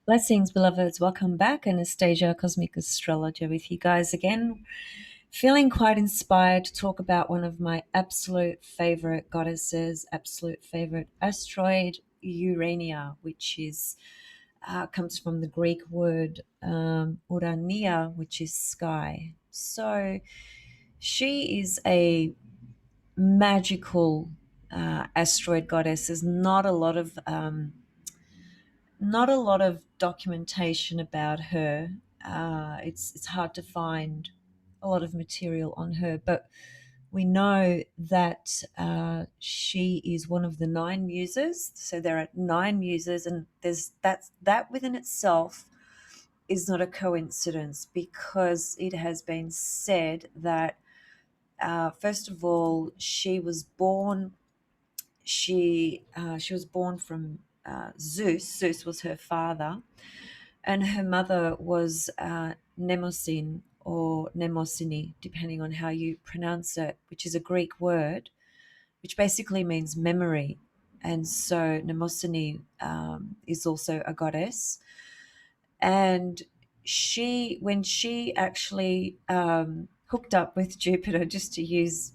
Blessings, beloveds. Welcome back. Anastasia, Cosmic Astrologer, with you guys again. Feeling quite inspired to talk about one of my absolute favorite goddesses, absolute favorite asteroid, Urania, which is comes from the Greek word Urania, which is sky. So she is a magical asteroid goddess. There's not a lot of documentation about her. It's hard to find a lot of material on her, but we know that she is one of the nine muses. So there are nine muses, and that within itself is not a coincidence, because it has been said that first of all, she was born from Zeus. Zeus was her father, and her mother was Mnemosyne or Mnemosyne, depending on how you pronounce it, which is a Greek word, which basically means memory. And so Mnemosyne is also a goddess. And when she actually hooked up with Jupiter, just to use,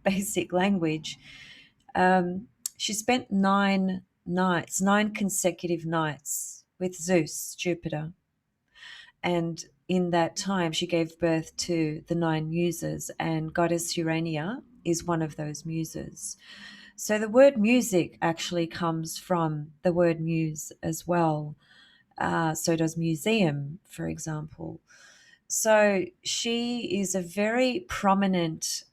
basic language, she spent 9 nights, 9 consecutive nights with Zeus, Jupiter. And in that time, she gave birth to the nine muses, and Goddess Urania is one of those muses. So the word music actually comes from the word muse as well. So does museum, for example. So she is a very prominent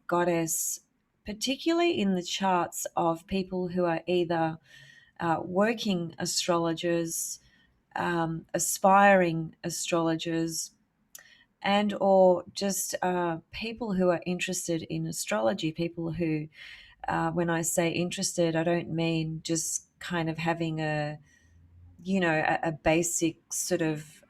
goddess, particularly in the charts of people who are either working astrologers, aspiring astrologers, and or just people who are interested in astrology. People who, when I say interested, I don't mean just kind of having a basic sort of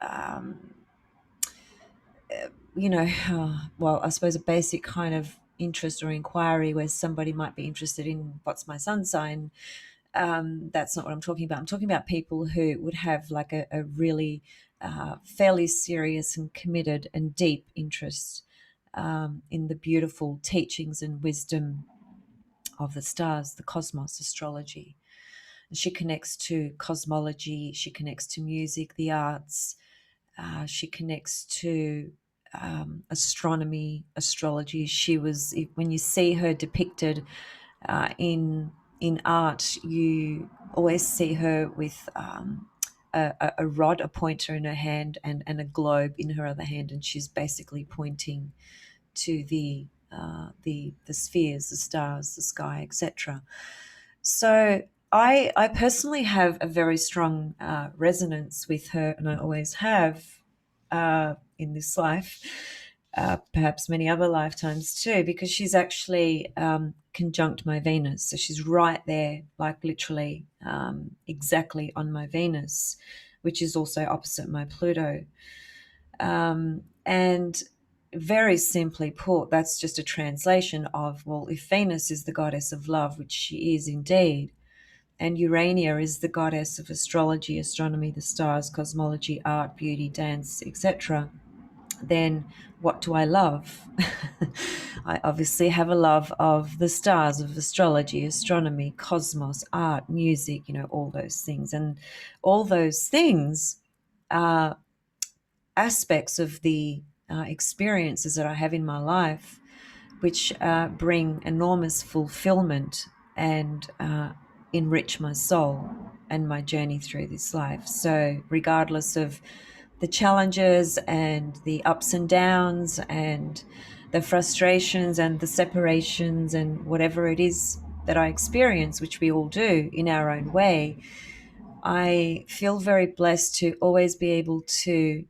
well, I suppose a basic kind of interest or inquiry where somebody might be interested in what's my sun sign. That's not what I'm talking about. I'm talking about people who would have like a really fairly serious and committed and deep interest in the beautiful teachings and wisdom of the stars, the cosmos, astrology. And she connects to cosmology, she connects to music, the arts, she connects to astronomy, astrology. She was, when you see her depicted in art, you always see her with a rod, a pointer in her hand, and a globe in her other hand, and she's basically pointing to the spheres, the stars, the sky, etc. So I personally have a very strong resonance with her, and I always have in this life, perhaps many other lifetimes too, because she's actually conjunct my Venus. So she's right there, like literally exactly on my Venus, which is also opposite my Pluto. And very simply put, that's just a translation of, well, if Venus is the goddess of love, which she is indeed, and Urania is the goddess of astrology, astronomy, the stars, cosmology, art, beauty, dance, etc., then what do I love? I obviously have a love of the stars, of astrology, astronomy, cosmos, art, music, all those things. And all those things are aspects of the experiences that I have in my life, which bring enormous fulfillment and enrich my soul and my journey through this life. So, regardless of the challenges and the ups and downs and the frustrations and the separations and whatever it is that I experience, which we all do in our own way, I feel very blessed to always be able to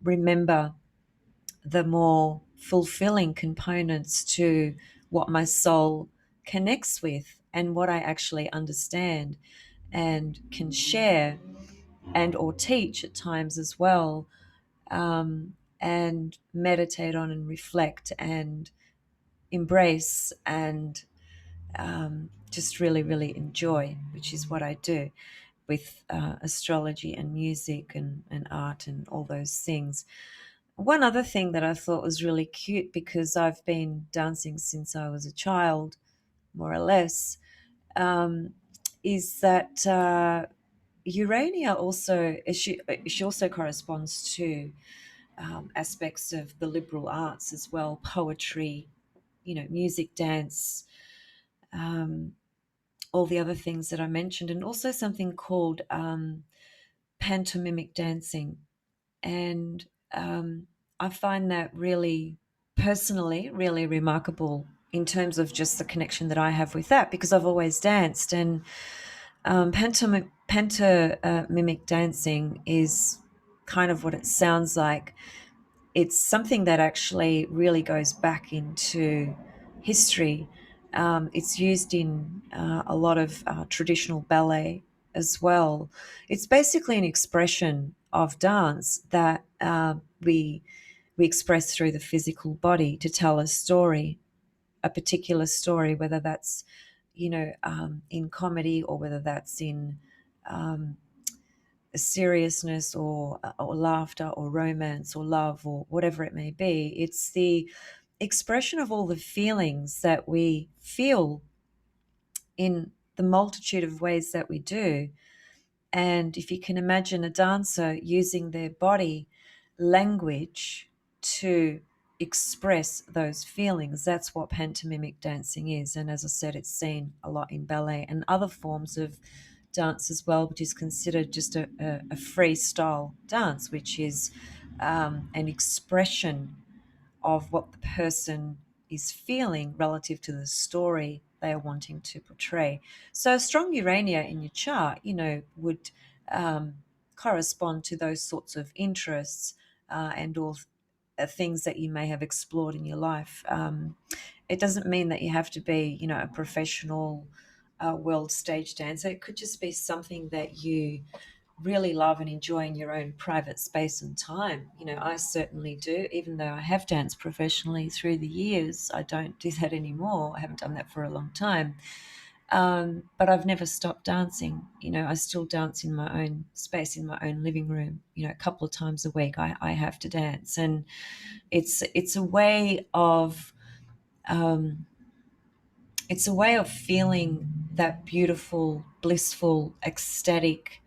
remember the more fulfilling components to what my soul connects with and what I actually understand and can share and or teach at times as well, and meditate on and reflect and embrace and just really, really enjoy, which is what I do. with astrology and music and art and all those things. One other thing that I thought was really cute, because I've been dancing since I was a child, more or less, um, is that Urania also she also corresponds to aspects of the liberal arts as well, poetry, music, dance, um, all the other things that I mentioned, and also something called pantomimic dancing. And I find that really, personally, really remarkable in terms of just the connection that I have with that, because I've always danced. And pantomimic dancing is kind of what it sounds like. It's something that actually really goes back into history. It's used in a lot of traditional ballet as well. It's basically an expression of dance that we express through the physical body to tell a story, a particular story, whether that's in comedy, or whether that's in um, seriousness, or laughter, or romance, or love, or whatever it may be. It's the expression of all the feelings that we feel in the multitude of ways that we do. And if you can imagine a dancer using their body language to express those feelings, that's what pantomimic dancing is. And as I said, it's seen a lot in ballet and other forms of dance as well, which is considered just a freestyle dance, which is an expression of what the person is feeling relative to the story they are wanting to portray. So a strong Urania in your chart, would correspond to those sorts of interests, and all things that you may have explored in your life. It doesn't mean that you have to be, a professional world stage dancer. It could just be something that you really love and enjoy in your own private space and time. I certainly do, even though I have danced professionally through the years. I don't do that anymore. I haven't done that for a long time. But I've never stopped dancing. I still dance in my own space, in my own living room. A couple of times a week I have to dance. And it's a way of feeling that beautiful, blissful, ecstatic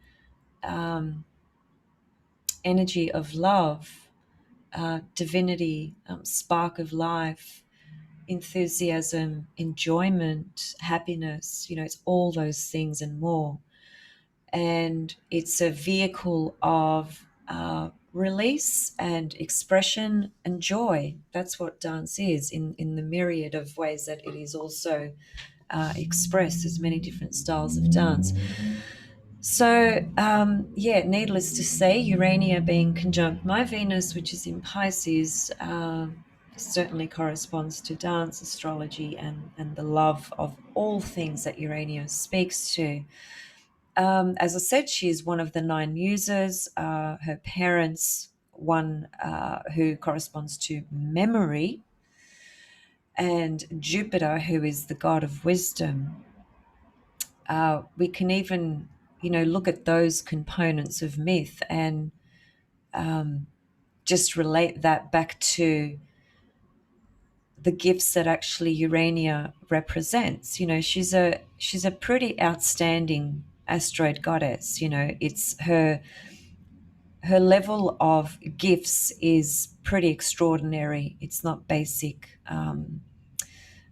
energy of love, divinity, spark of life, enthusiasm, enjoyment, happiness. It's all those things and more. And it's a vehicle of release and expression and joy. That's what dance is, in the myriad of ways that it is also expressed. There's many different styles of dance. So, needless to say, Urania being conjunct my Venus, which is in Pisces, certainly corresponds to dance, astrology, and the love of all things that Urania speaks to. As I said, she is one of the nine muses. Her parents, one who corresponds to memory, and Jupiter, who is the god of wisdom. We can even, look at those components of myth and just relate that back to the gifts that actually Urania represents. She's a pretty outstanding asteroid goddess. It's her level of gifts is pretty extraordinary. It's not basic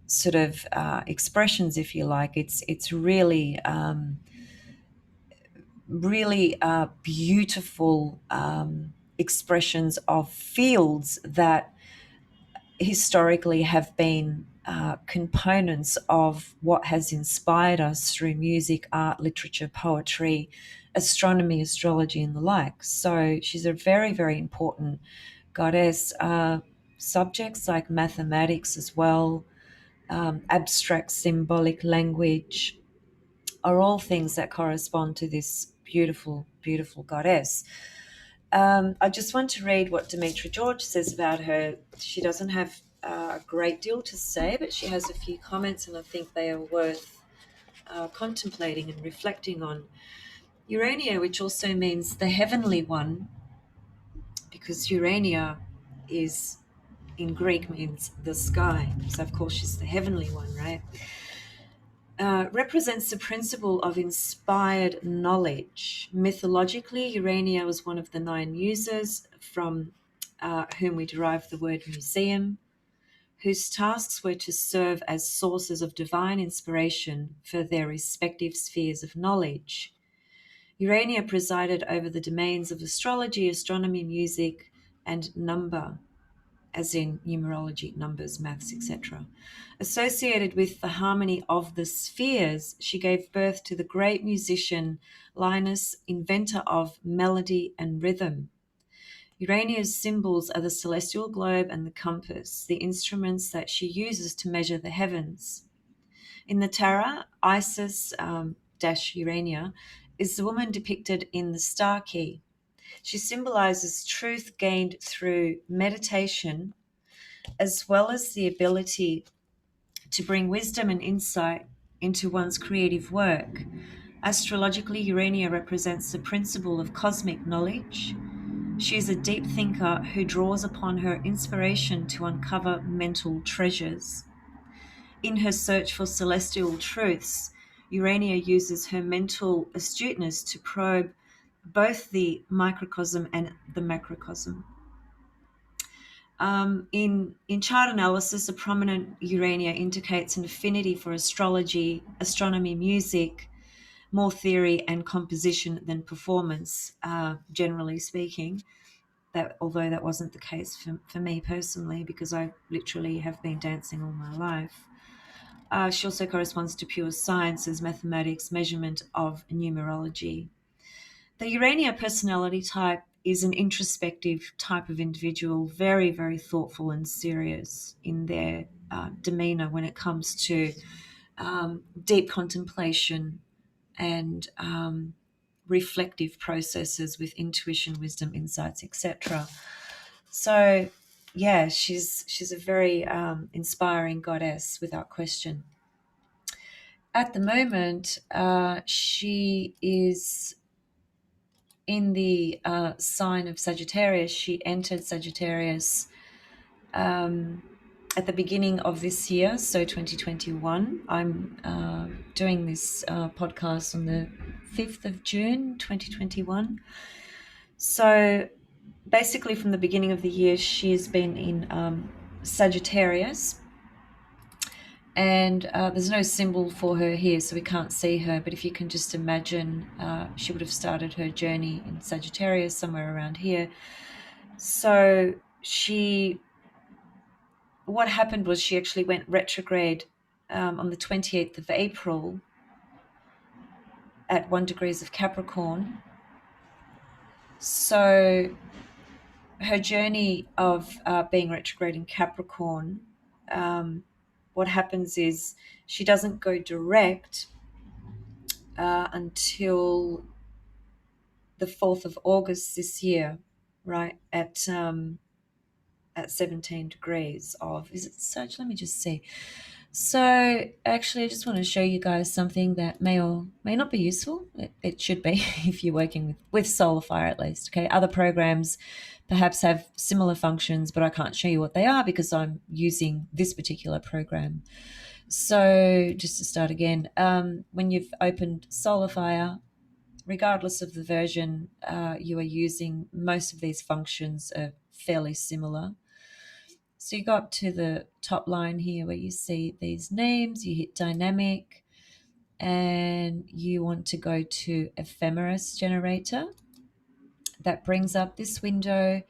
sort of expressions, if you like. It's really really beautiful expressions of fields that historically have been components of what has inspired us through music, art, literature, poetry, astronomy, astrology, and the like. So she's a very, very important goddess. Subjects like mathematics as well, abstract symbolic language, are all things that correspond to this beautiful, beautiful goddess. I just want to read what Demetra George says about her. She doesn't have a great deal to say, but she has a few comments, and I think they are worth contemplating and reflecting on. Urania, which also means the heavenly one, because Urania is in Greek means the sky. So, of course, she's the heavenly one, right? Represents the principle of inspired knowledge. Mythologically, Urania was one of the 9 muses from whom we derive the word museum, whose tasks were to serve as sources of divine inspiration for their respective spheres of knowledge. Urania presided over the domains of astrology, astronomy, music, and number, as in numerology, numbers, maths, etc. Associated with the harmony of the spheres, she gave birth to the great musician Linus, inventor of melody and rhythm. Urania's symbols are the celestial globe and the compass, the instruments that she uses to measure the heavens. In the Tarot, Isis Urania is the woman depicted in the star key. She symbolizes truth gained through meditation, as well as the ability to bring wisdom and insight into one's creative work. Astrologically, Urania represents the principle of cosmic knowledge. She is a deep thinker who draws upon her inspiration to uncover mental treasures. In her search for celestial truths, Urania uses her mental astuteness to probe both the microcosm and the macrocosm. In chart analysis, a prominent Urania indicates an affinity for astrology, astronomy, music, more theory and composition than performance, generally speaking. That, although that wasn't the case for me personally, because I literally have been dancing all my life. She also corresponds to pure sciences, mathematics, measurement of numerology. The Urania personality type is an introspective type of individual, very, very thoughtful and serious in their demeanor when it comes to deep contemplation and reflective processes with intuition, wisdom, insights, etc. So, yeah, she's a very inspiring goddess without question. At the moment, she is in the sign of Sagittarius. She entered Sagittarius at the beginning of this year, so 2021. I'm doing this podcast on the 5th of June, 2021. So basically, from the beginning of the year, she's been in Sagittarius. And there's no symbol for her here, so we can't see her. But if you can just imagine, she would have started her journey in Sagittarius somewhere around here. So what happened was she actually went retrograde on the 28th of April at 1 degrees of Capricorn. So her journey of being retrograde in Capricorn, what happens is she doesn't go direct until the 4th of August this year, right, at 17 degrees of, is it Sag? Let me just see. So actually, I just want to show you guys something that may or may not be useful. It should be if you're working with solar fire at least. Okay, other programs perhaps have similar functions, but I can't show you what they are because I'm using this particular program. So just to start again, when you've opened solar fire, regardless of the version you are using, most of these functions are fairly similar. So you go up to the top line here where you see these names, you hit dynamic, and you want to go to ephemeris generator. That brings up this window,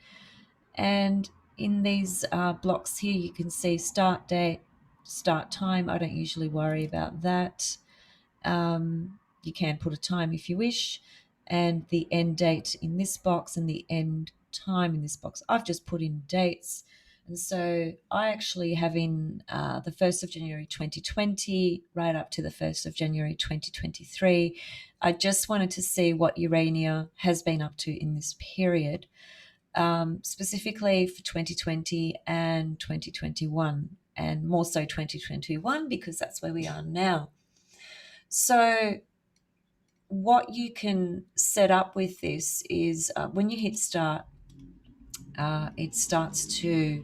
and in these blocks here you can see start date, start time. I don't usually worry about that. You can put a time if you wish, and the end date in this box and the end time in this box. I've just put in dates. And so I actually have in the 1st of January 2020 right up to the 1st of January 2023. I just wanted to see what Urania has been up to in this period, specifically for 2020 and 2021, and more so 2021 because that's where we are now. So what you can set up with this is when you hit start, it starts to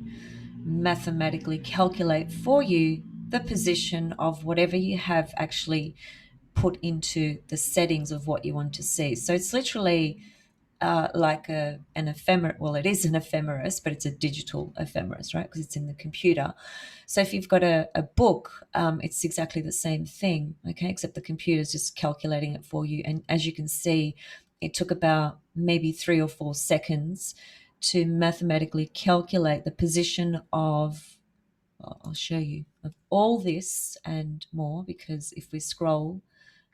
mathematically calculate for you the position of whatever you have actually put into the settings of what you want to see. So it's literally like an ephemeris. Well, it is an ephemeris, but it's a digital ephemeris, right? Because it's in the computer. So if you've got a book, it's exactly the same thing, okay? Except the computer's just calculating it for you. And as you can see, it took about maybe 3 or 4 seconds to mathematically calculate the position of, well, I'll show you, of all this and more, because if we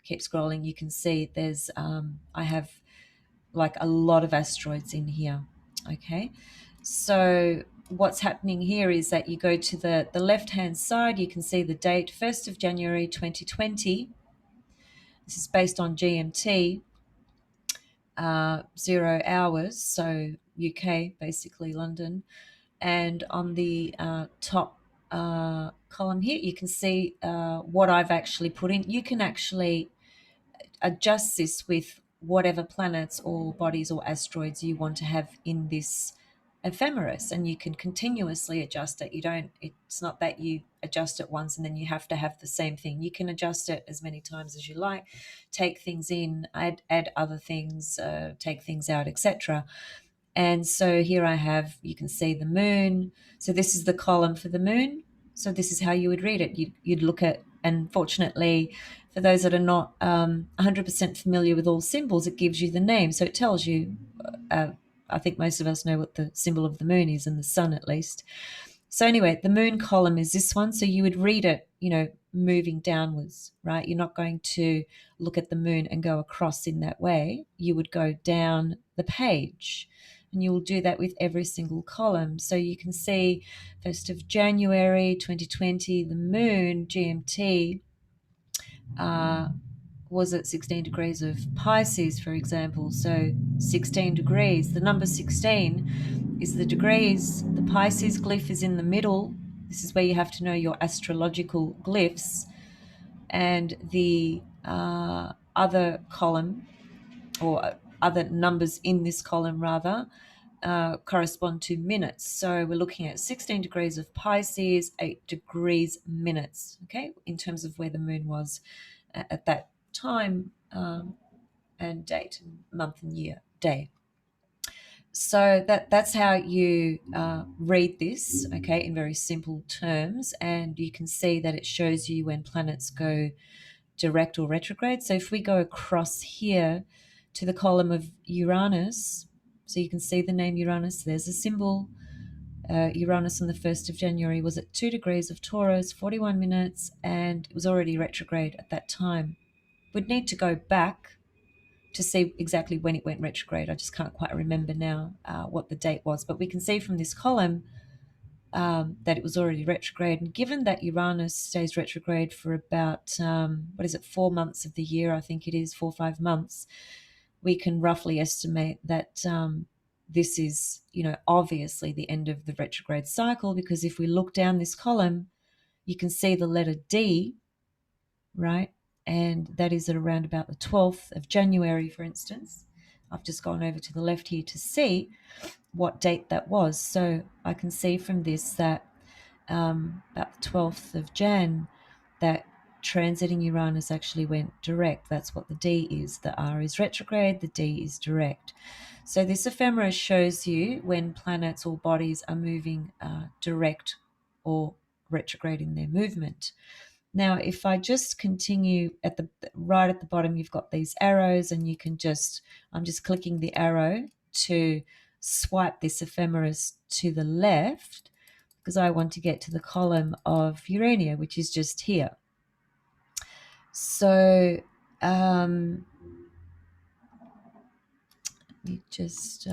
keep scrolling, you can see there's, I have like a lot of asteroids in here. Okay, so what's happening here is that you go to the left hand side, you can see the date 1st of January 2020. This is based on GMT, 0 hours, so UK, basically London. And on the top column here, you can see what I've actually put in. You can actually adjust this with whatever planets or bodies or asteroids you want to have in this ephemeris, and you can continuously adjust it. It's not that you adjust it once and then you have to have the same thing. You can adjust it as many times as you like, take things in, add other things, take things out, etc. And so here I have, you can see the moon. So this is the column for the moon. So this is how you would read it. You'd look at, and fortunately, for those that are not 100% familiar with all symbols, it gives you the name. So it tells you, I think most of us know what the symbol of the moon is, and the sun at least. So anyway, the moon column is this one. So you would read it, moving downwards, right? You're not going to look at the moon and go across in that way. You would go down the page, and you will do that with every single column. So you can see 1st of January 2020, the moon GMT was at 16 degrees of Pisces, for example. So 16 degrees, the number 16 is the degrees. The Pisces glyph is in the middle. This is where you have to know your astrological glyphs. And the other column, or other numbers in this column rather, correspond to minutes. So we're looking at 16 degrees of Pisces, 8 degrees minutes, okay, in terms of where the moon was at that time, and date, month and year, day. So that's how you read this, okay, in very simple terms. And you can see that it shows you when planets go direct or retrograde. So if we go across here to the column of Uranus, so you can see the name Uranus, there's a symbol. Uranus on the 1st of January was at 2 degrees of Taurus, 41 minutes, and it was already retrograde at that time. We'd need to go back to see exactly when it went retrograde. I just can't quite remember now what the date was, but we can see from this column that it was already retrograde. And given that Uranus stays retrograde for about, 4 months of the year, I think it is 4 or 5 months, we can roughly estimate that this is, obviously the end of the retrograde cycle, because if we look down this column, you can see the letter D, right? And that is at around about the 12th of January, for instance. I've just gone over to the left here to see what date that was. So I can see from this that about the 12th of Jan, that transiting Uranus actually went direct. That's what the D is. The R is retrograde, the D is direct. So this ephemeris shows you when planets or bodies are moving direct or retrograde in their movement. Now, if I just continue right at the bottom, you've got these arrows, and you can I'm just clicking the arrow to swipe this ephemeris to the left, because I want to get to the column of Urania, which is just here. So let me just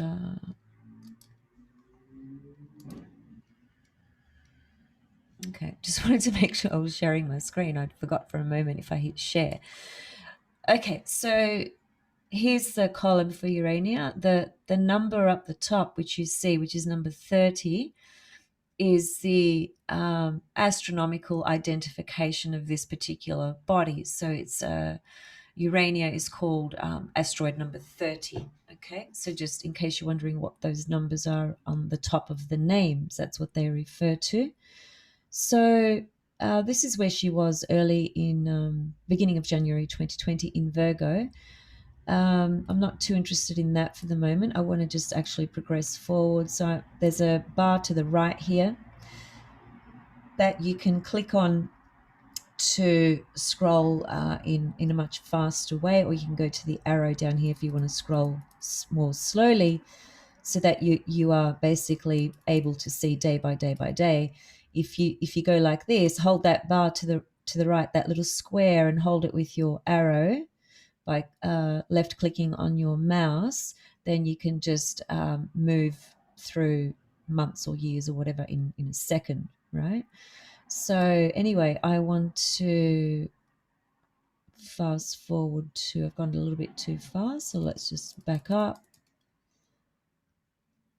okay, just wanted to make sure I was sharing my screen. I forgot for a moment if I hit share. Okay, so here's the column for Urania. The number up the top, which you see, which is number 30, is the astronomical identification of this particular body. So it's Urania is called asteroid number 30. Okay, so just in case you're wondering what those numbers are on the top of the names, that's what they refer to. So this is where she was early in beginning of January 2020 in Virgo. I'm not too interested in that for the moment. I want to just actually progress forward. So there's a bar to the right here that you can click on to scroll in a much faster way, or you can go to the arrow down here if you want to scroll more slowly, so that you are basically able to see day by day by day. If you go like this, hold that bar to the right, that little square, and hold it with your arrow by left clicking on your mouse, then you can just move through months or years or whatever in a second, right? So anyway, I want to fast forward to, I've gone a little bit too fast, so let's just back up.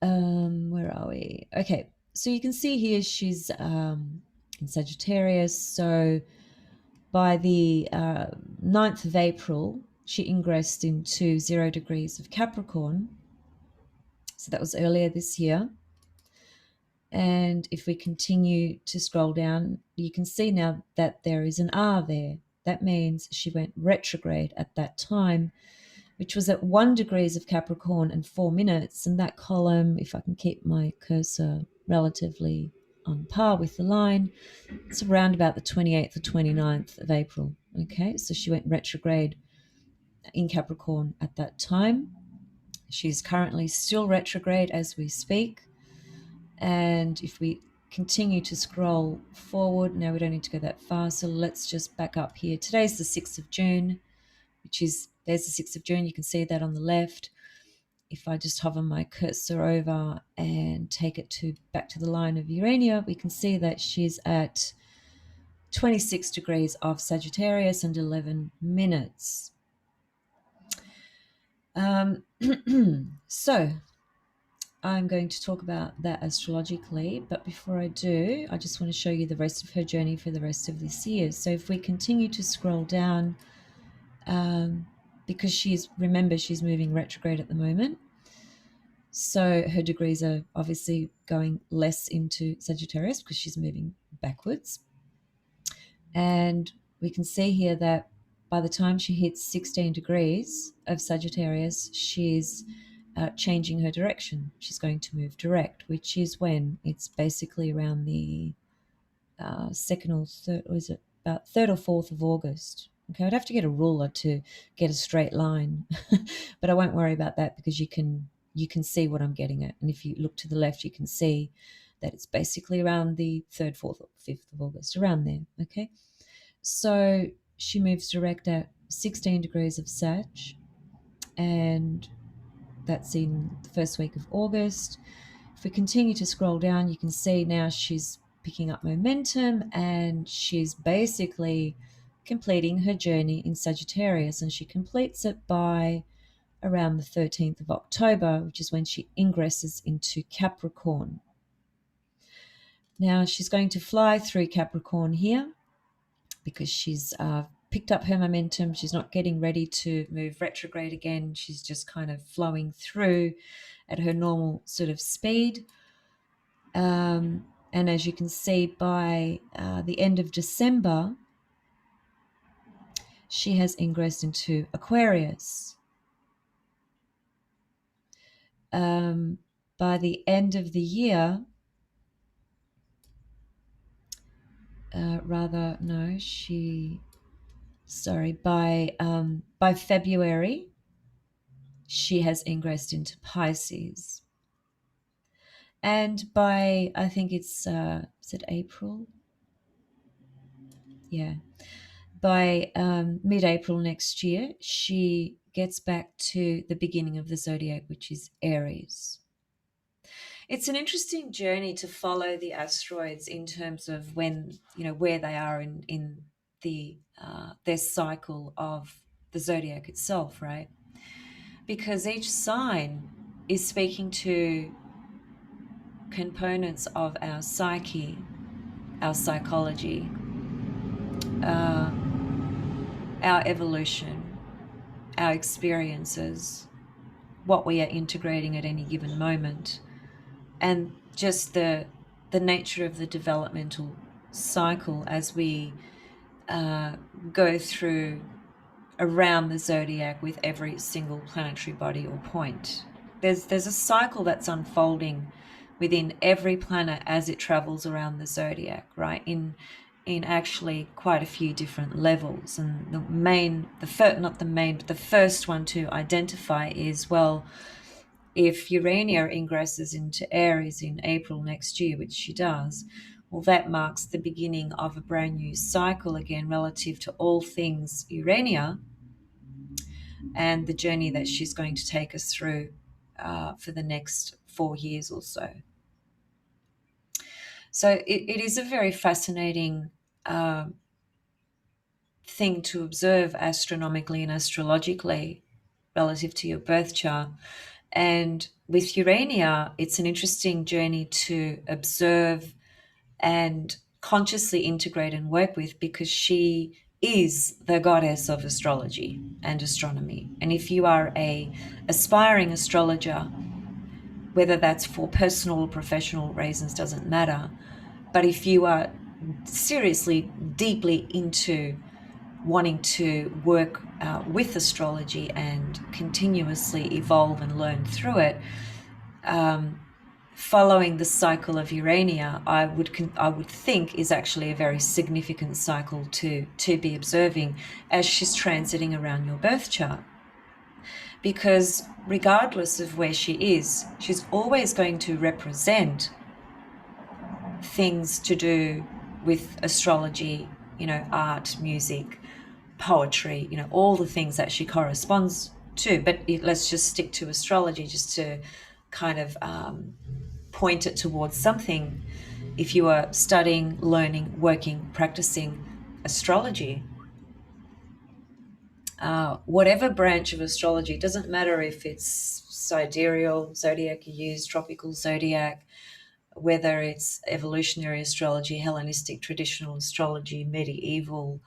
Where are we? Okay, so you can see here she's in Sagittarius. So by the 9th of April, she ingressed into 0 degrees of Capricorn. So that was earlier this year. And if we continue to scroll down, you can see now that there is an R there. That means she went retrograde at that time, which was at 1 degrees of Capricorn and 4 minutes. And that column, if I can keep my cursor relatively on par with the line, it's around about the 28th or 29th of April. Okay, so she went retrograde in Capricorn at that time. She's currently still retrograde as we speak. And if we continue to scroll forward, now we don't need to go that far, so let's just back up here. Today's the 6th of June, there's the 6th of June, you can see that on the left. If I just hover my cursor over and take it back to the line of Urania, we can see that she's at 26 degrees of Sagittarius and 11 minutes. So I'm going to talk about that astrologically, but before I do, I just want to show you the rest of her journey for the rest of this year. So if we continue to scroll down, because remember, she's moving retrograde at the moment, so her degrees are obviously going less into Sagittarius because she's moving backwards. And we can see here that by the time she hits 16 degrees of Sagittarius, she's changing her direction. She's going to move direct, which is when it's basically around the second or third, or is it about 3rd or 4th of August? Okay, I'd have to get a ruler to get a straight line, but I won't worry about that because you can see what I'm getting at. And if you look to the left, you can see that it's basically around the 3rd, 4th, or 5th of August, around there. Okay, so she moves direct at 16 degrees of Sag, and that's in the first week of August. If we continue to scroll down, you can see now she's picking up momentum and she's basically completing her journey in Sagittarius, and she completes it by around the 13th of October, which is when she ingresses into Capricorn. Now she's going to fly through Capricorn here because she's picked up her momentum. She's not getting ready to move retrograde again. She's just kind of flowing through at her normal sort of speed. And as you can see, by the end of December, she has ingressed into Aquarius. By the end of the year, by February, she has ingressed into Pisces. And by, I think it's, is it April? Yeah. By mid-April next year, she gets back to the beginning of the zodiac, which is Aries. It's an interesting journey to follow the asteroids in terms of when, where they are in the their cycle of the zodiac itself, right? Because each sign is speaking to components of our psyche, our psychology, our evolution, our experiences, what we are integrating at any given moment, and just the nature of the developmental cycle as we go through around the zodiac with every single planetary body or point. There's a cycle that's unfolding within every planet as it travels around the zodiac, right? In actually quite a few different levels. And the first one to identify is, well, if Urania ingresses into Aries in April next year, which she does, well, that marks the beginning of a brand new cycle again relative to all things Urania and the journey that she's going to take us through for the next 4 years or so. So it is a very fascinating thing to observe astronomically and astrologically relative to your birth chart. And with Urania, it's an interesting journey to observe and consciously integrate and work with, because she is the goddess of astrology and astronomy. And if you are a aspiring astrologer, whether that's for personal or professional reasons doesn't matter, but if you are seriously deeply into wanting to work with astrology and continuously evolve and learn through it, following the cycle of Urania, I would think is actually a very significant cycle to be observing as she's transiting around your birth chart. Because regardless of where she is, she's always going to represent things to do with astrology, art, music, poetry, all the things that she corresponds to. But let's just stick to astrology just to kind of point it towards something. If you are studying, learning, working, practicing astrology, whatever branch of astrology, it doesn't matter if it's sidereal zodiac you use, tropical zodiac, whether it's evolutionary astrology, Hellenistic traditional astrology, medieval,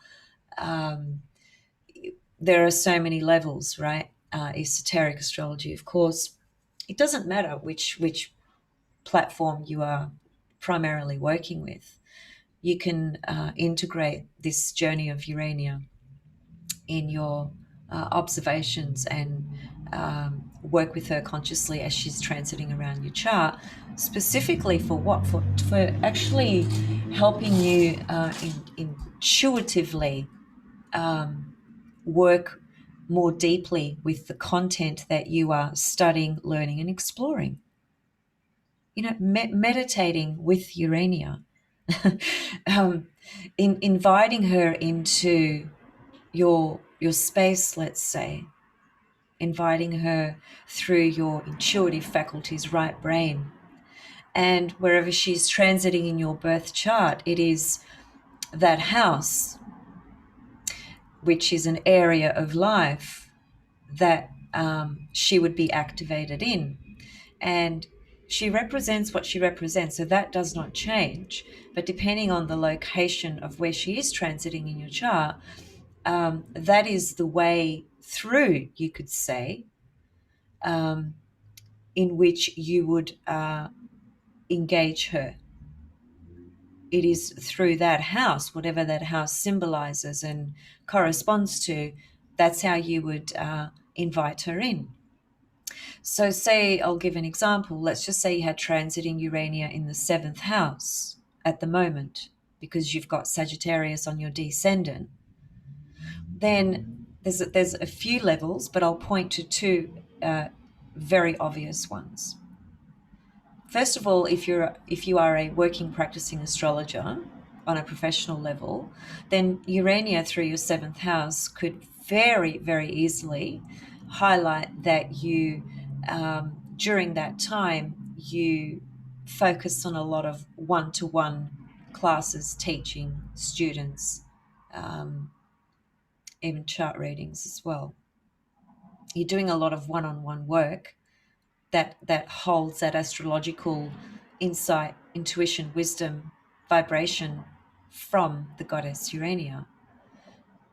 there are so many levels, right? Esoteric astrology, of course. It doesn't matter which platform you are primarily working with. You can integrate this journey of Urania in your observations and work with her consciously as she's transiting around your chart, specifically for what? For actually helping you intuitively work more deeply with the content that you are studying, learning, and exploring. Meditating with Urania, in inviting her into your space, let's say, inviting her through your intuitive faculties, right brain, and wherever she's transiting in your birth chart, it is that house, which is an area of life that she would be activated in. And she represents what she represents, so that does not change. But depending on the location of where she is transiting in your chart, that is the way through, you could say, in which you would engage her. It is through that house, whatever that house symbolizes and corresponds to, that's how you would invite her in. So say, I'll give an example. Let's just say you had transiting Urania in the 7th house at the moment, because you've got Sagittarius on your descendant. Then there's a few levels, but I'll point to two very obvious ones. First of all, if you are a working practicing astrologer on a professional level, then Urania through your 7th house could very, very easily highlight that you, during that time, you focus on a lot of one-to-one classes, teaching students, even chart readings as well. You're doing a lot of one-on-one work that holds that astrological insight, intuition, wisdom, vibration from the goddess Urania.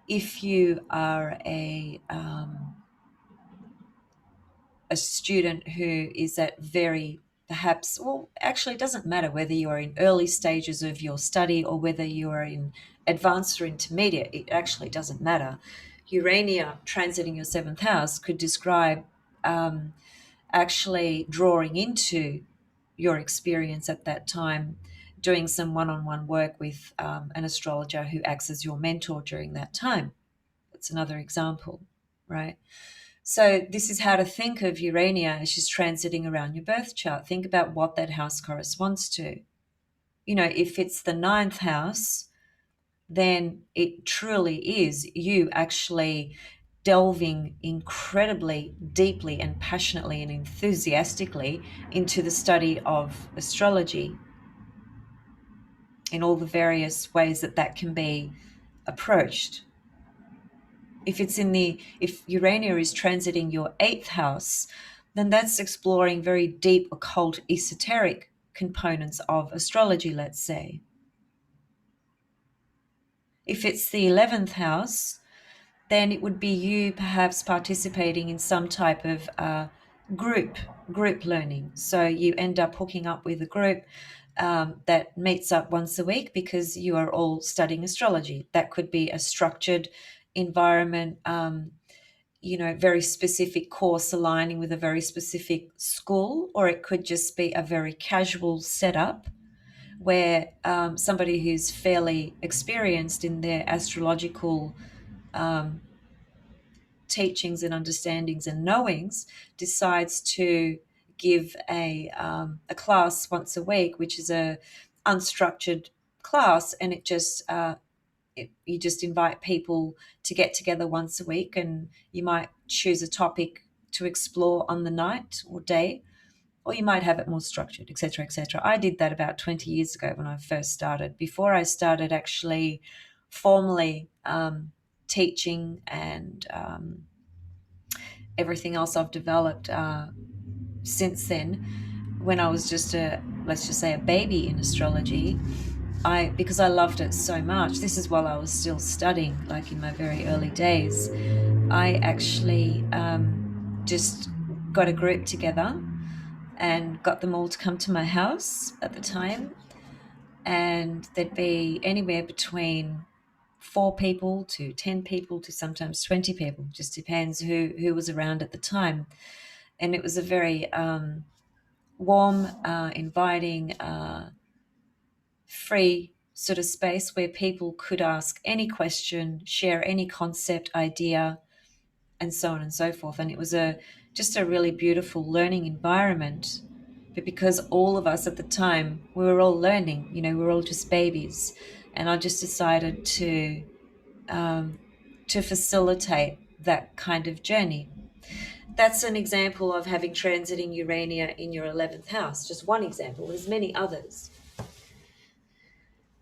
If you are a a student who is at very perhaps, well, actually, it doesn't matter whether you are in early stages of your study or whether you are in advanced or intermediate, it actually doesn't matter. Urania transiting your seventh house could describe actually drawing into your experience at that time, doing some one-on-one work with an astrologer who acts as your mentor during that time. That's another example, right? So this is how to think of Urania as she's transiting around your birth chart. Think about what that house corresponds to. You know, if it's the ninth house, then it truly is you actually delving incredibly deeply and passionately and enthusiastically into the study of astrology in all the various ways that that can be approached. If Urania is transiting your eighth house, then that's exploring very deep occult esoteric components of astrology, let's say. If it's the 11th house, then it would be you perhaps participating in some type of group learning. So you end up hooking up with a group that meets up once a week because you are all studying astrology. That could be a structured environment, very specific course aligning with a very specific school, or it could just be a very casual setup where somebody who's fairly experienced in their astrological teachings and understandings and knowings decides to give a class once a week, which is a unstructured class, and you just invite people to get together once a week, and you might choose a topic to explore on the night or day, or you might have it more structured, etc., etc. I did that about 20 years ago when I first started, before I started actually formally teaching and everything else I've developed since then. When I was just let's just say a baby in astrology, because I loved it so much, this is while I was still studying, like in my very early days, I actually just got a group together and got them all to come to my house at the time, and there'd be anywhere between 4 people to 10 people to sometimes 20 people, just depends who was around at the time. And it was a very warm, inviting, free sort of space where people could ask any question, share any concept, idea, and so on and so forth. And it was just a really beautiful learning environment. But because all of us at the time, we were all learning, we were all just babies. And I just decided to facilitate that kind of journey. That's an example of having transiting Urania in your 11th house. Just one example. There's many others.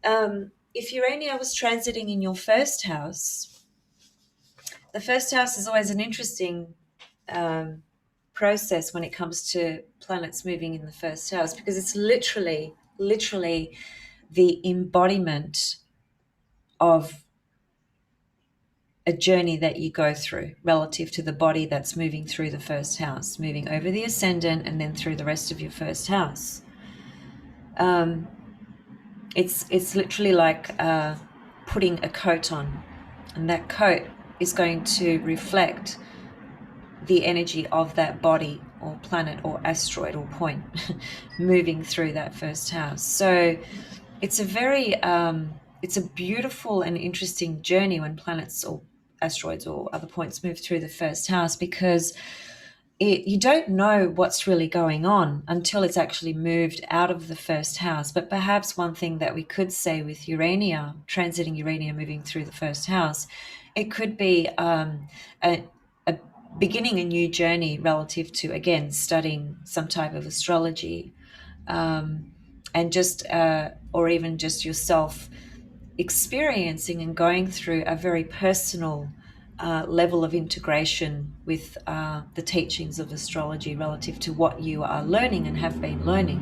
If Urania was transiting in your first house, the first house is always an interesting process when it comes to planets moving in the first house, because it's literally the embodiment of a journey that you go through relative to the body that's moving through the first house, moving over the ascendant and then through the rest of your first house. It's literally like putting a coat on, and that coat is going to reflect the energy of that body or planet or asteroid or point moving through that first house. So it's it's a beautiful and interesting journey when planets or asteroids or other points move through the first house, because you don't know what's really going on until it's actually moved out of the first house. But perhaps one thing that we could say with Urania, transiting Urania moving through the first house, it could be beginning a new journey relative to, again, studying some type of astrology, and just, or even just yourself experiencing and going through a very personal level of integration with the teachings of astrology relative to what you are learning and have been learning.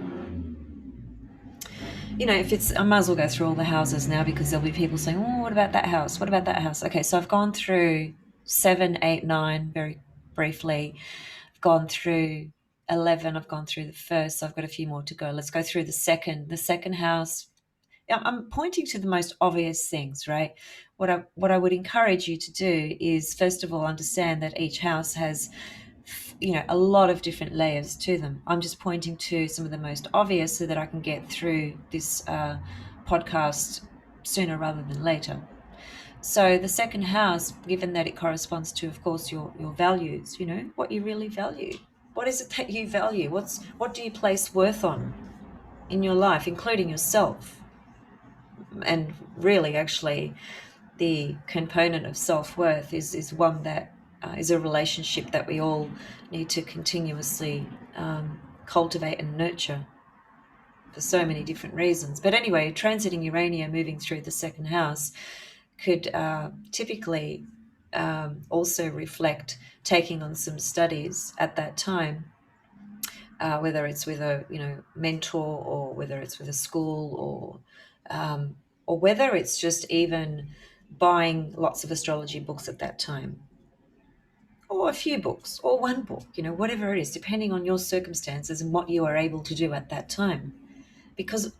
I might as well go through all the houses now, because there'll be people saying, oh, what about that house? What about that house? Okay, so I've gone through 7, 8, 9 very briefly. gone through 11. I've gone through the first, so I've got a few more to go. Let's go through the second. The second house, I'm pointing to the most obvious things, right? What I would encourage you to do is, first of all, understand that each house has, a lot of different layers to them. I'm just pointing to some of the most obvious so that I can get through this podcast sooner rather than later. So the second house, given that it corresponds to, of course, your values, what you really value. What is it that you value? What do you place worth on in your life, including yourself? And really, actually, the component of self-worth is one that is a relationship that we all need to continuously cultivate and nurture for so many different reasons. But anyway, transiting Urania moving through the second house could typically also reflect taking on some studies at that time, whether it's with a mentor, or whether it's with a school, or whether it's just even buying lots of astrology books at that time, or a few books, or one book, whatever it is, depending on your circumstances and what you are able to do at that time. Because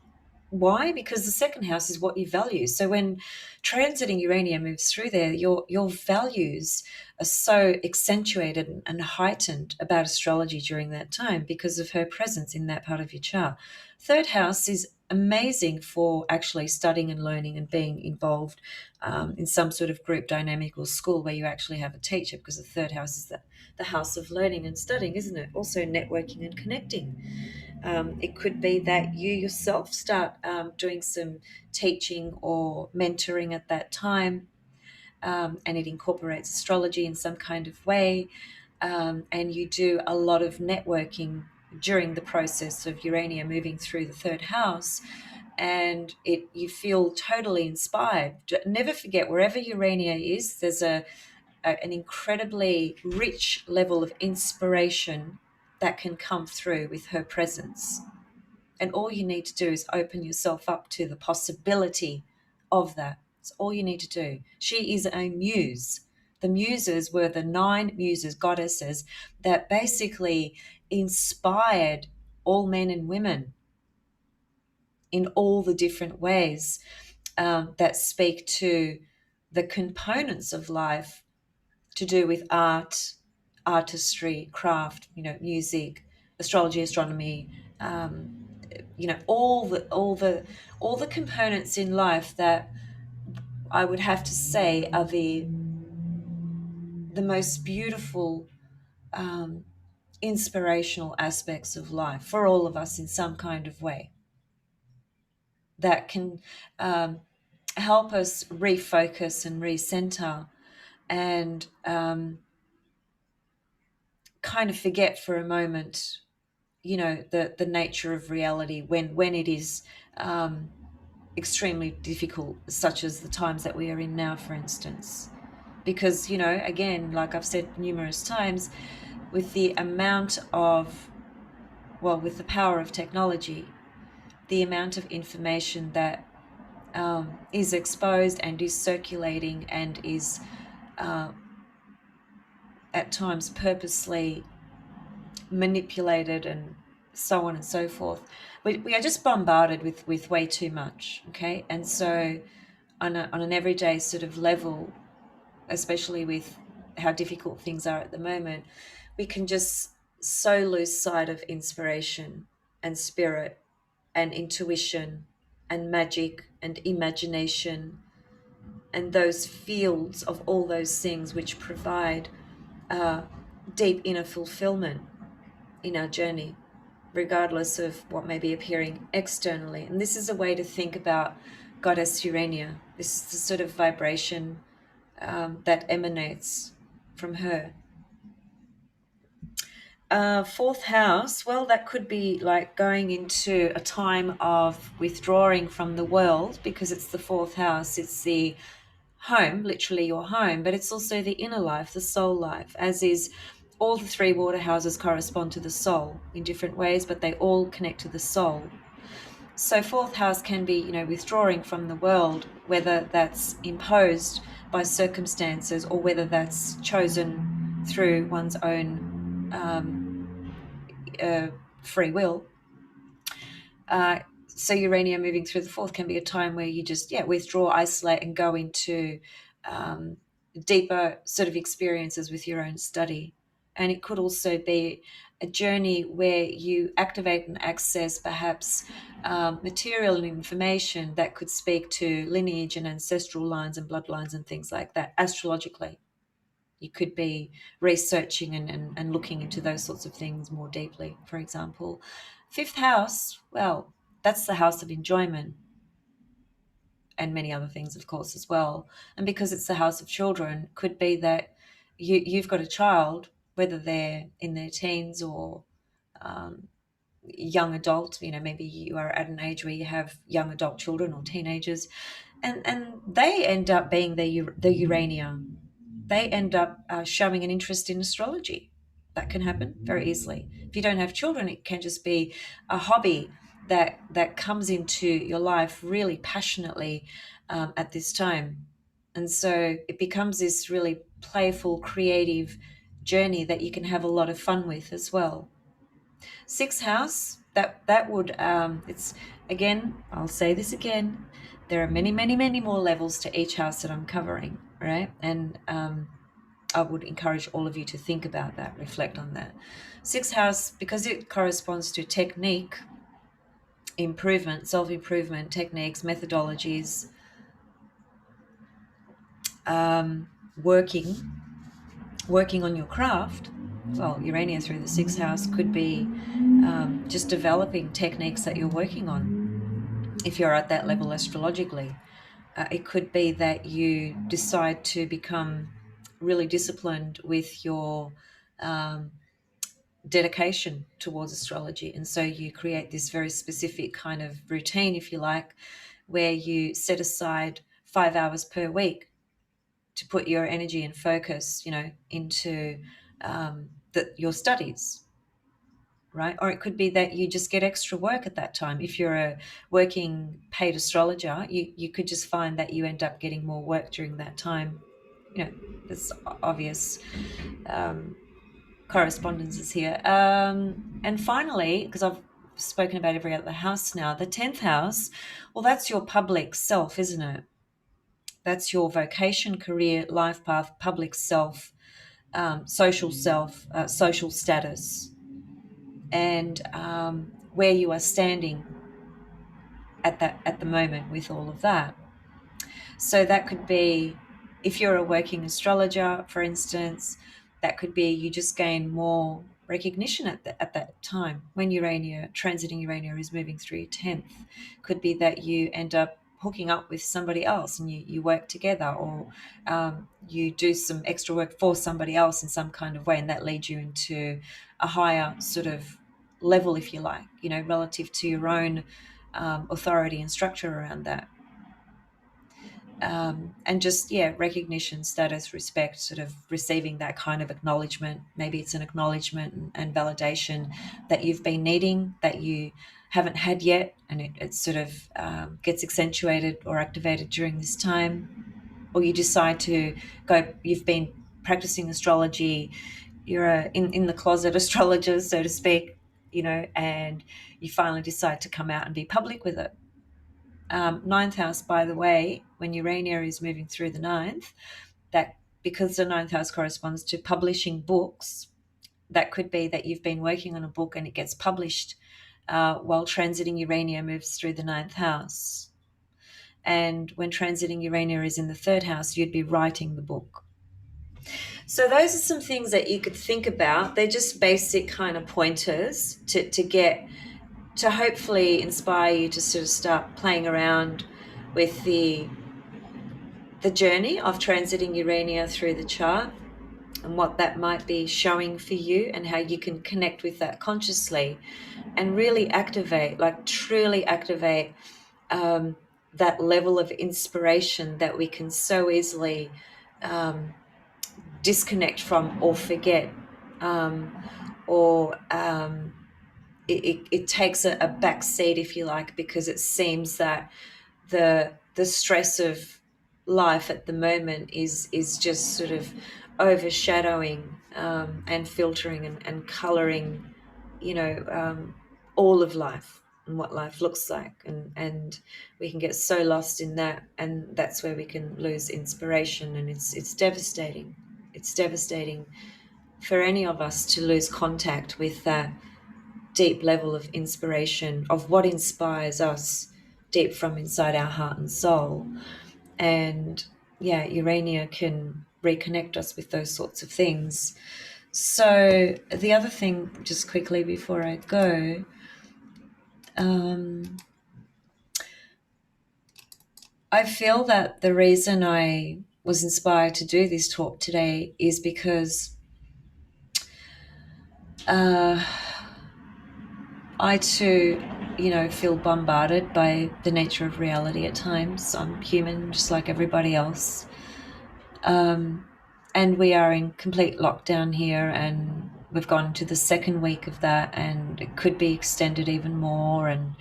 why? Because the second house is what you value. So when transiting Urania moves through there, your values are so accentuated and heightened about astrology during that time because of her presence in that part of your chart. Third house is amazing for actually studying and learning and being involved in some sort of group dynamic or school where you actually have a teacher, because the third house is the house of learning and studying, isn't it? Also networking and connecting. It could be that you yourself start doing some teaching or mentoring at that time, and it incorporates astrology in some kind of way, and you do a lot of networking during the process of Urania moving through the third house, and you feel totally inspired. Never forget, wherever Urania is, there's an incredibly rich level of inspiration that can come through with her presence. And all you need to do is open yourself up to the possibility of that. That's all you need to do. She is a muse. The muses were the 9 muses, goddesses, that basically inspired all men and women in all the different ways that speak to the components of life to do with art, artistry, craft, music, astrology, astronomy, all the components in life that I would have to say are the most beautiful, inspirational aspects of life for all of us in some kind of way, that can help us refocus and recenter, and kind of forget for a moment, the nature of reality when it is extremely difficult, such as the times that we are in now, for instance. Because, again, like I've said numerous times, with the power of technology, the amount of information that is exposed and is circulating and is at times purposely manipulated and so on and so forth. We are just bombarded with way too much, okay? And so on an everyday sort of level, especially with how difficult things are at the moment, we can just so lose sight of inspiration and spirit and intuition and magic and imagination and those fields of all those things which provide deep inner fulfillment in our journey, regardless of what may be appearing externally. And this is a way to think about Goddess Urania. This is the sort of vibration that emanates from her. Fourth house, well, that could be like going into a time of withdrawing from the world, because it's the fourth house. It's the home, literally your home, but it's also the inner life, the soul life, as is all the 3 water houses correspond to the soul in different ways, but they all connect to the soul. So fourth house can be, withdrawing from the world, whether that's imposed by circumstances or whether that's chosen through one's own free will. So Urania moving through the fourth can be a time where you just withdraw, isolate, and go into deeper sort of experiences with your own study. And it could also be a journey where you activate and access perhaps material and information that could speak to lineage and ancestral lines and bloodlines and things like that astrologically. You could be researching and looking into those sorts of things more deeply. For example, fifth house, well, that's the house of enjoyment and many other things, of course, as well. And because it's the house of children, could be that you've got a child, whether they're in their teens or young adult, maybe you are at an age where you have young adult children or teenagers, and they end up being the Urania. They end up showing an interest in astrology. That can happen very easily. If you don't have children, it can just be a hobby that comes into your life really passionately at this time. And so it becomes this really playful, creative journey that you can have a lot of fun with as well. Sixth house, that would it's again, I'll say this again, there are many, many, many more levels to each house that I'm covering, right? And I would encourage all of you to think about that, reflect on that. Sixth house, because it corresponds to technique, improvement, self-improvement techniques, methodologies, working on your craft. Well, Urania through the sixth house could be just developing techniques that you're working on. If you're at that level astrologically, it could be that you decide to become really disciplined with your dedication towards astrology. And so you create this very specific kind of routine, if you like, where you set aside 5 hours per week to put your energy and focus, into your studies, right? Or it could be that you just get extra work at that time. If you're a working paid astrologer, you could just find that you end up getting more work during that time. There's obvious correspondences here. And finally, because I've spoken about every other house now, the 10th house, well, that's your public self, isn't it? That's your vocation, career, life path, public self, social self, social status, and where you are standing at the moment with all of that. So that could be, if you're a working astrologer, for instance, that could be you just gain more recognition at that time when transiting Urania is moving through your 10th. Could be that you end up hooking up with somebody else and you work together, or you do some extra work for somebody else in some kind of way, and that leads you into a higher sort of level, if you like, relative to your own authority and structure around that. And just recognition, status, respect, sort of receiving that kind of acknowledgement. Maybe it's an acknowledgement and validation that you've been needing, that you haven't had yet, and it sort of gets accentuated or activated during this time. Or you decide to go, you've been practicing astrology, you're in the closet astrologer, so to speak, and you finally decide to come out and be public with it. Ninth house, by the way, when Urania is moving through the ninth, that because the ninth house corresponds to publishing books, that could be that you've been working on a book and it gets published while transiting Urania moves through the ninth house. And when transiting Urania is in the third house, you'd be writing the book. So those are some things that you could think about. They're just basic kind of pointers to hopefully inspire you to sort of start playing around with the journey of transiting Urania through the chart and what that might be showing for you, and how you can connect with that consciously and really activate, like truly activate that level of inspiration that we can so easily disconnect from or forget, or it takes a back seat, if you like, because it seems that the stress of life at the moment is just sort of overshadowing and filtering and coloring, all of life and what life looks like, and we can get so lost in that, and that's where we can lose inspiration, and it's devastating. It's devastating for any of us to lose contact with that deep level of inspiration, of what inspires us deep from inside our heart and soul. And yeah, Urania can reconnect us with those sorts of things. So the other thing, just quickly before I go, um, I feel that the reason I was inspired to do this talk today is because uh, I too, feel bombarded by the nature of reality at times. I'm human, just like everybody else. And we are in complete lockdown here, and we've gone to the second week of that, and it could be extended even more. And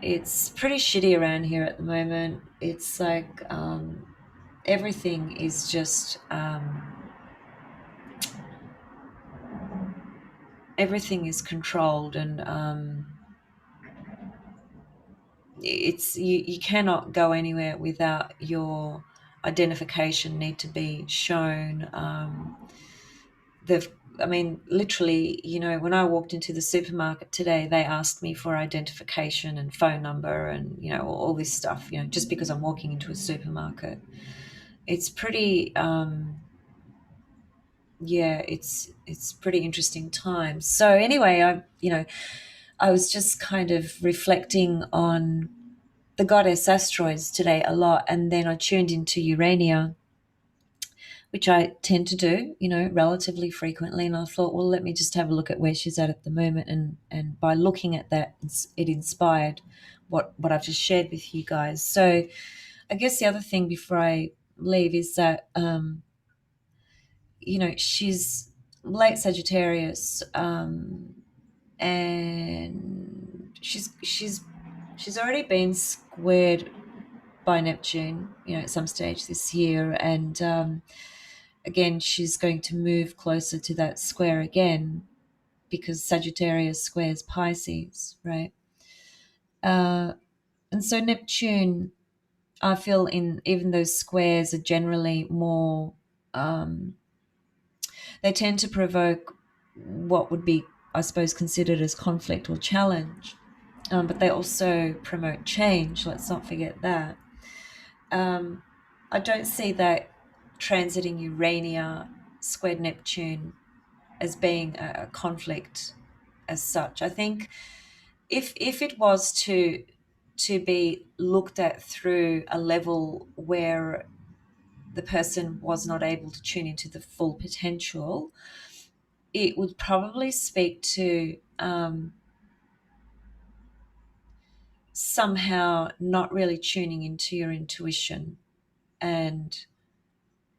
it's pretty shitty around here at the moment. It's like everything is just everything is controlled, and it's you cannot go anywhere without your identification need to be shown. They've I mean, literally, when I walked into the supermarket today, they asked me for identification and phone number and, all this stuff, just because I'm walking into a supermarket. It's pretty, yeah, it's pretty interesting times. So anyway, I was just kind of reflecting on the goddess asteroids today a lot, and then I tuned into Urania, which I tend to do, relatively frequently. And I thought, well, let me just have a look at where she's at the moment. And by looking at that, it inspired what I've just shared with you guys. So I guess the other thing before I leave is that, she's late Sagittarius, and she's already been squared by Neptune, at some stage this year. And again, she's going to move closer to that square again because Sagittarius squares Pisces, right? Uh, and so Neptune, I feel, in even those squares are generally more, they tend to provoke what would be, I suppose, considered as conflict or challenge. But they also promote change. Let's not forget that. Um, I don't see that transiting Urania squared Neptune as being a conflict as such. I think if it was to be looked at through a level where the person was not able to tune into the full potential, it would probably speak to somehow not really tuning into your intuition and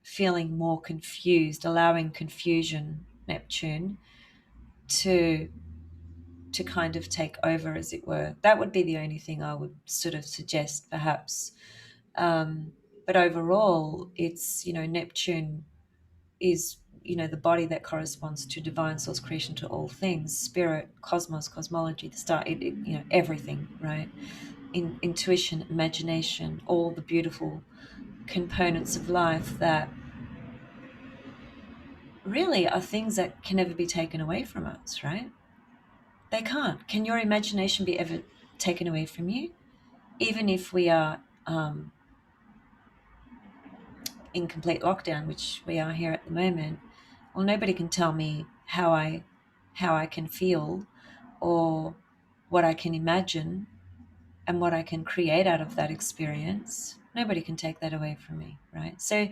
feeling more confused, allowing confusion, Neptune, to kind of take over, as it were. That would be the only thing I would sort of suggest, perhaps. But overall, it's, Neptune is, the body that corresponds to divine source creation, to all things, spirit, cosmos, cosmology, the star, everything, right? Intuition, imagination, all the beautiful components of life that really are things that can never be taken away from us, right? They can't. Can your imagination be ever taken away from you? Even if we are in complete lockdown, which we are here at the moment, well, nobody can tell me how I can feel, or what I can imagine, and what I can create out of that experience. Nobody can take that away from me, right? So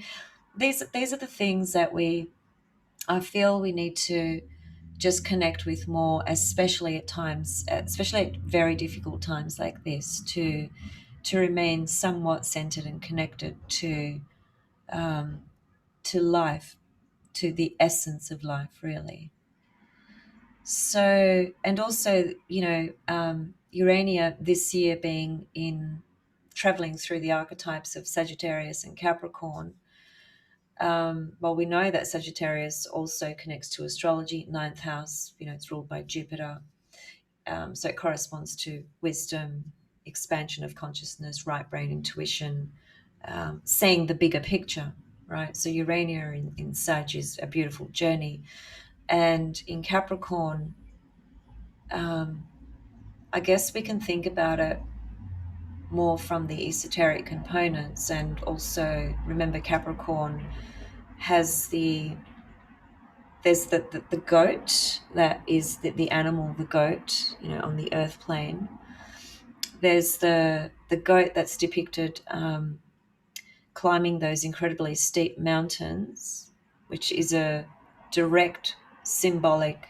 these are the things that I feel we need to just connect with more, especially at times, especially at very difficult times like this, to remain somewhat centered and connected to life, to the essence of life, really. So, and also, Urania this year being in traveling through the archetypes of Sagittarius and Capricorn, Well, we know that Sagittarius also connects to astrology, ninth house, it's ruled by Jupiter. So it corresponds to wisdom, expansion of consciousness, right brain intuition, seeing the bigger picture, right? So Urania in Sag is a beautiful journey. And in Capricorn, I guess we can think about it more from the esoteric components, and also remember Capricorn has there's the goat that is the animal, the goat, on the earth plane. There's the goat that's depicted climbing those incredibly steep mountains, which is a direct symbolic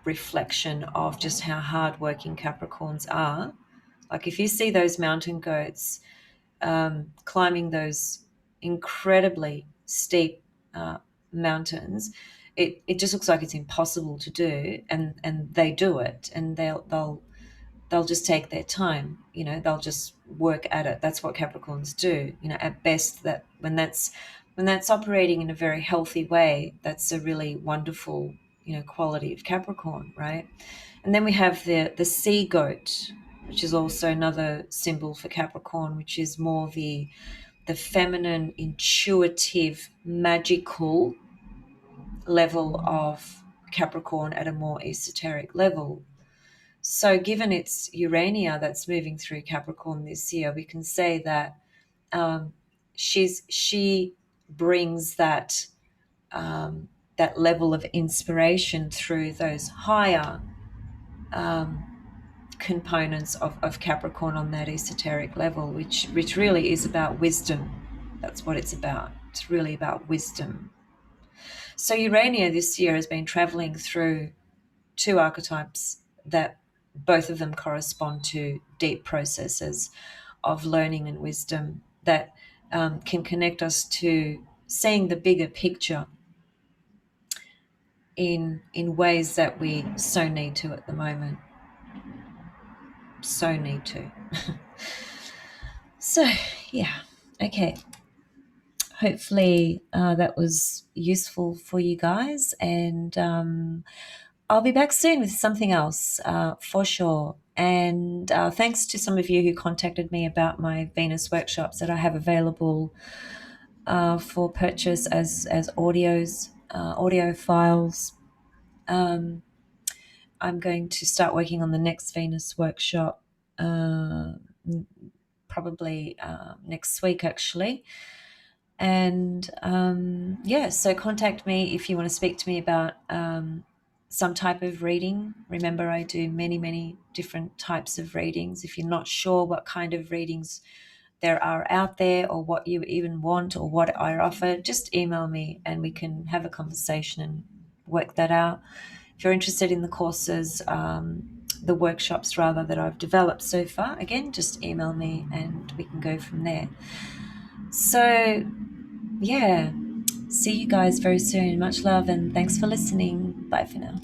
reflection of just how hardworking Capricorns are. Like if you see those mountain goats climbing those incredibly steep mountains, it just looks like it's impossible to do, and they do it, and they'll just take their time. They'll just work at it. That's what Capricorns do. At best, that when that's operating in a very healthy way, that's a really wonderful quality of Capricorn, right? And then we have the sea goat, which is also another symbol for Capricorn, which is more the feminine, intuitive, magical level of Capricorn at a more esoteric level. So given it's Urania that's moving through Capricorn this year, we can say that she brings that level of inspiration through those higher components of Capricorn on that esoteric level, which really is about wisdom. That's what it's about. It's really about wisdom. So Urania this year has been traveling through two archetypes that both of them correspond to deep processes of learning and wisdom that can connect us to seeing the bigger picture in ways that we so need to at the moment. So need to. So, yeah, okay. Hopefully that was useful for you guys, and I'll be back soon with something else for sure. And thanks to some of you who contacted me about my Venus workshops that I have available for purchase as audios, audio files. I'm going to start working on the next Venus workshop probably next week, actually. And so contact me if you want to speak to me about some type of reading. Remember, I do many, many different types of readings. If you're not sure what kind of readings there are out there, or what you even want, or what I offer, just email me and we can have a conversation and work that out. If you're interested in the courses, the workshops rather, that I've developed so far, again, just email me and we can go from there. So, yeah, see you guys very soon. Much love and thanks for listening. Bye for now.